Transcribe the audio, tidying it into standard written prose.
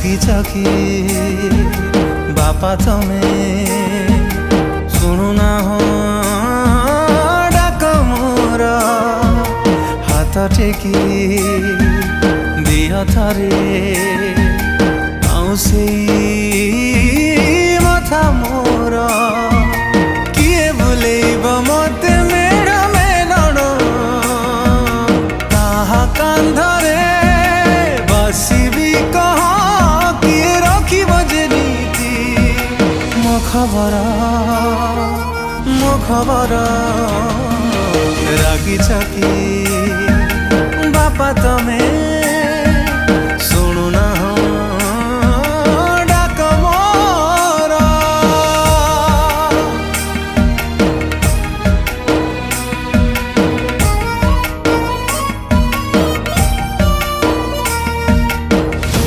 रागिछ कि बापा तमे शुणुना हो डाक मोर हाथ टेकी दिया थारे आउसे मथा मोर किए बुलेब मते मेड़ मेलण ताहा कांधरे बसिबी कह किए रखिब जे नीति मो खबर रागिछ कि बापा तमे